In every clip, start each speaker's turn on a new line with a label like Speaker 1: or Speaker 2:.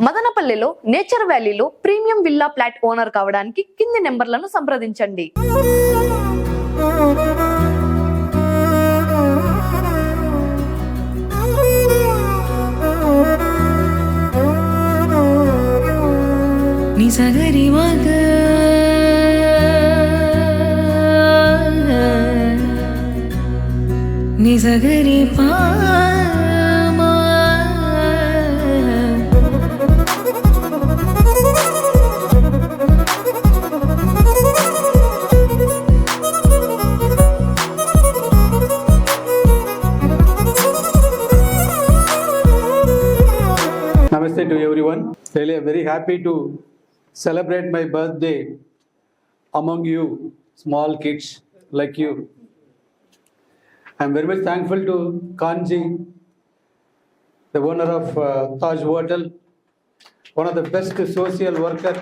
Speaker 1: మదనపల్లెలో nature వ్యాలీలో premium villa flat owner కావడానికి కింది నెంబర్లను సంప్రదించండి.
Speaker 2: నిసగరి మగ నిసగరి పా
Speaker 3: Namaste to everyone. Really, I'm very happy to celebrate my birthday among you, small kids like you. I'm very much thankful to Kanji, the owner of Taj Hotel, one of the best social worker.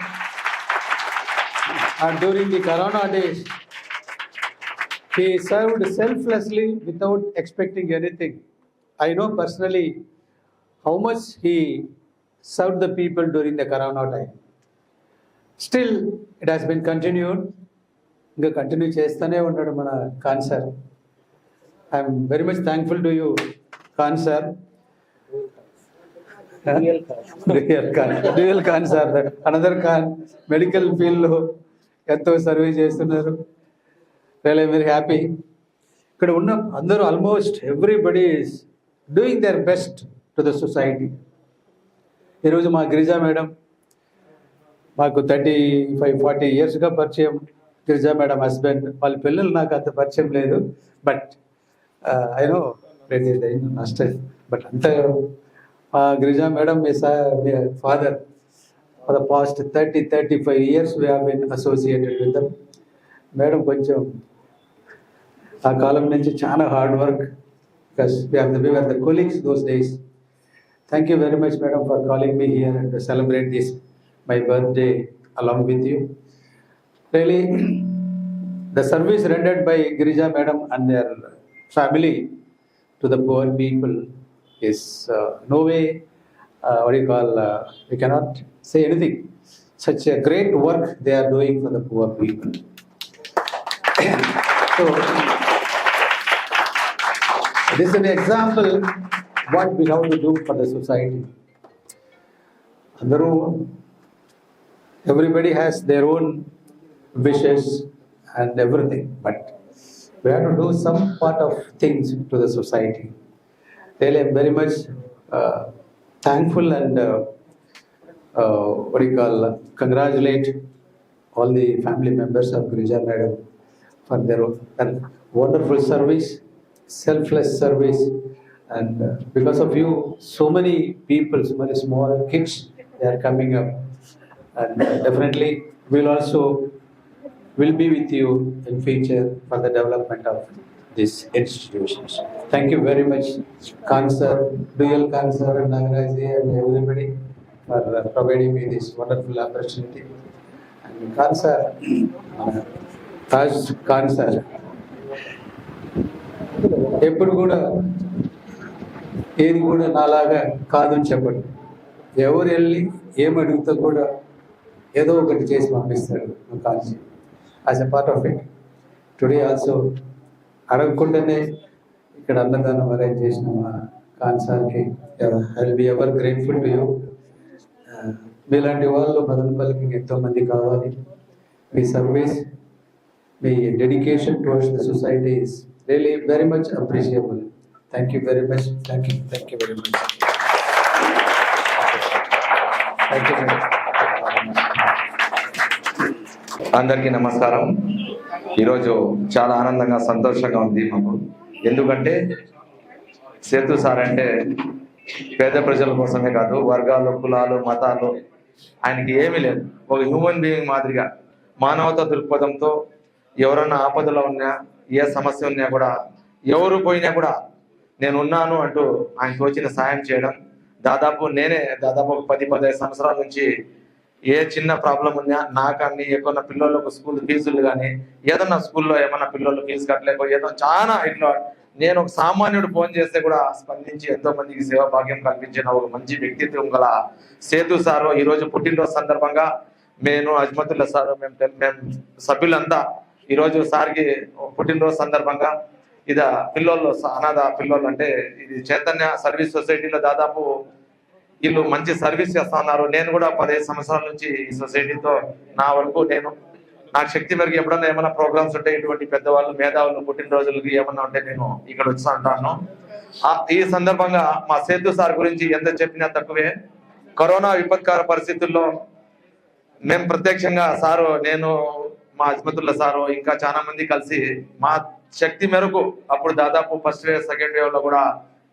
Speaker 3: And during the Corona days, he served selflessly without expecting anything. I know personally how much he served the people during the Corona time. Still, it has been continued. ఇంకా continue చేస్తూనే ఉన్నాడు మన Khan sir. I'm very much thankful to you Khan sir. Dual Khan sir, another Khan. Medical ఫీల్డ్లో ఎంతో service చేస్తున్నారు. Real I'm very happy. ఇక్కడ ఉన్న అందరూ almost everybody is doing their best to the society. ఈరోజు మా గిరిజా మేడం మాకు 35-40 ఇయర్స్గా పరిచయం. గిరిజా మేడం హస్బెండ్, వాళ్ళ పిల్లలు నాకు అంత పరిచయం లేదు. బట్ ఐ నో నష్ట. బట్ అంత మా గిరిజా మేడం మీ father for the past 30-35 years we have been associated with them. Madam కొంచెం ఆ కాలం నుంచి చాలా hard work, because we were the colleagues those days. Thank you very much, madam, for calling me here and to celebrate this, my birthday, along with you. Really, the service rendered by Girija madam and their family to the poor people is no way, we cannot say anything. Such a great work they are doing for the poor people. So, this is an example what we have to do for the society. Everybody has their own wishes and everything, but we have to do some part of things to the society. Really, I'm very much thankful and congratulate all the family members of Girija madam for their wonderful service, selfless service. And because of you, so many people, so many small kids, they are coming up. And definitely will be with you in future for the development of these institutions. Thank you very much, Khan sir, Duyal Khan sir, and Nagaraji and everybody for providing me this wonderful opportunity. And Khan sir, Taj Khan sir, ఎప్పుడు కూడా ఏది కూడా నాలాగా కాదని చెప్పండి. ఎవరు వెళ్ళి ఏమడుగుతా కూడా ఏదో ఒకటి చేసి పంపిస్తాడు మా college. As a part of it today also అడగకుండానే ఇక్కడ అన్నదానం అరేంజ్ చేసిన మా ఖాన్ సార్కి I will be ever grateful to you. మీలాంటి వాళ్ళు మదనపల్లికి ఎంతోమంది కావాలి. మీ సర్వీస్, మీ dedication towards the society is really very much appreciable. Thank you very much. Thank you very much. Thank you.
Speaker 4: అందరికీ నమస్కారం. ఈరోజు చాలా ఆనందంగా సంతోషంగా ఉంది మాకు. ఎందుకంటే సేతు సార్ అంటే పేద ప్రజల కోసమే కాదు, వర్గాలు, కులాలు, మతాలు ఆయనకి ఏమీ లేదు. ఒక హ్యూమన్ బీయింగ్ మాదిరిగా మానవతా దృక్పథంతో ఎవరన్నా ఆపదలో ఉన్నా, ఏ సమస్య ఉన్నా కూడా, ఎవరు పోయినా కూడా నేను ఉన్నాను అంటూ ఆయనకు వచ్చిన సాయం చేయడం. నేనే దాదాపు 10-15 సంవత్సరాల నుంచి ఏ చిన్న ప్రాబ్లం ఉన్నా నాకన్నీ ఎక్కువ పిల్లలకు స్కూల్ ఫీజులు కానీ, ఏదన్నా స్కూల్లో ఏమన్నా పిల్లలు ఫీజు కట్టలేక ఏదో చాలా ఇట్లా నేను ఒక సామాన్యుడు ఫోన్ చేస్తే కూడా స్పందించి ఎంతో మందికి సేవా భాగ్యం కల్పించిన ఒక మంచి వ్యక్తిత్వం గల సేతు సారు ఈరోజు పుట్టినరోజు సందర్భంగా నేను అజ్మతుల్లా సారు మేము సభ్యులంతా ఈరోజు సార్కి పుట్టినరోజు సందర్భంగా ఇది పిల్లోళ్ళు అనాథ పిల్లోళ్ళు అంటే ఇది చైతన్య సర్వీస్ సొసైటీలో దాదాపు వీళ్ళు మంచి సర్వీస్ చేస్తా ఉన్నారు. నేను కూడా 15 సంవత్సరాల నుంచి ఈ సొసైటీతో నా వరకు నాకు శక్తి మేరకు ఎప్పుడన్నా ఏమైనా ప్రోగ్రామ్స్ ఉంటే ఇటువంటి పెద్దవాళ్ళు మేధావులు పుట్టినరోజులకి ఏమన్నా ఉంటే నేను ఇక్కడ వచ్చి అంటాను. ఈ సందర్భంగా మా సేతు సార్ గురించి ఎంత చెప్పినా తక్కువే. కరోనా విపత్కర పరిస్థితుల్లో మేము ప్రత్యక్షంగా సారు, నేను, మా అజ్మతుల్లా సారు ఇంకా చాలా మంది కలిసి మా శక్తి మేరకు అప్పుడు దాదాపు ఫస్ట్ వేవ్ సెకండ్ వేవ్ లో కూడా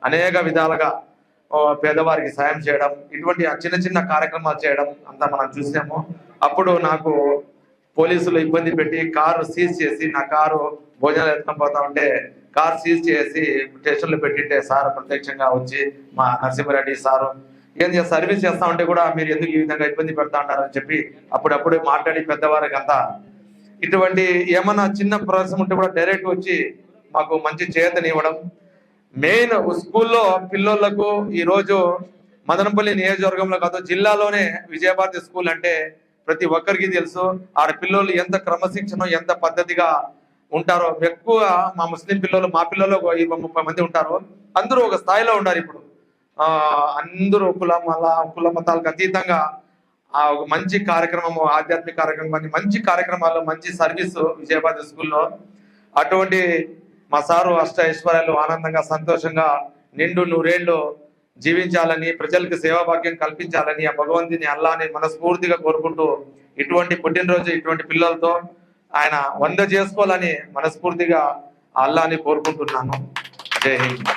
Speaker 4: అనేక విధాలుగా పేదవారికి సాయం చేయడం, ఇటువంటి చిన్న చిన్న కార్యక్రమాలు చేయడం అంతా మనం చూసాము. అప్పుడు నాకు పోలీసులు ఇబ్బంది పెట్టి కారు సీజ్ చేసి నా కారు భోజనాలు ఎత్తుకొని పోతా ఉంటే కారు సీజ్ చేసి స్టేషన్లో పెట్టింటే సార్ ప్రత్యక్షంగా వచ్చి మా నరసింహారెడ్డి సారు ఏంది సర్వీస్ చేస్తా ఉంటే కూడా మీరు ఎందుకు ఈ విధంగా ఇబ్బంది పెడతా ఉంటారని చెప్పి అప్పుడప్పుడు మాట్లాడి పెద్దవారికి అంతా ఇటువంటి ఏమన్నా చిన్న ప్రాసెస్ ఉంటే కూడా డైరెక్ట్ వచ్చి మాకు మంచి చేతనివ్వడం. మెయిన్ స్కూల్లో పిల్లోళ్లకు ఈ రోజు మదనపల్లి నియోజకవర్గంలో కాదు జిల్లాలోనే విజయభారతి స్కూల్ అంటే ప్రతి ఒక్కరికి తెలుసు. ఆడ పిల్లోళ్ళు ఎంత క్రమశిక్షణ ఎంత పద్ధతిగా ఉంటారో. ఎక్కువ మా ముస్లిం పిల్లలు మా పిల్లలు 20-30 మంది ఉంటారు. అందరూ ఒక స్థాయిలో ఉన్నారు. ఇప్పుడు అందరూ కుల మతాలకు అతీతంగా ఒక మంచి కార్యక్రమము, ఆధ్యాత్మిక కార్యక్రమాన్ని, మంచి కార్యక్రమాలు, మంచి సర్వీసు విజయభారతి స్కూల్లో. అటువంటి మా సారు అష్ట ఐశ్వర్యాలు ఆనందంగా సంతోషంగా నిండు నూరేళ్లు జీవించాలని, ప్రజలకు సేవా భాగ్యం కల్పించాలని ఆ భగవంతుని అల్లాని మనస్ఫూర్తిగా కోరుకుంటూ ఇటువంటి పుట్టినరోజు ఇటువంటి పిల్లలతో ఆయన 100 చేసుకోవాలని మనస్ఫూర్తిగా అల్లాని కోరుకుంటున్నాను. జై హింద్.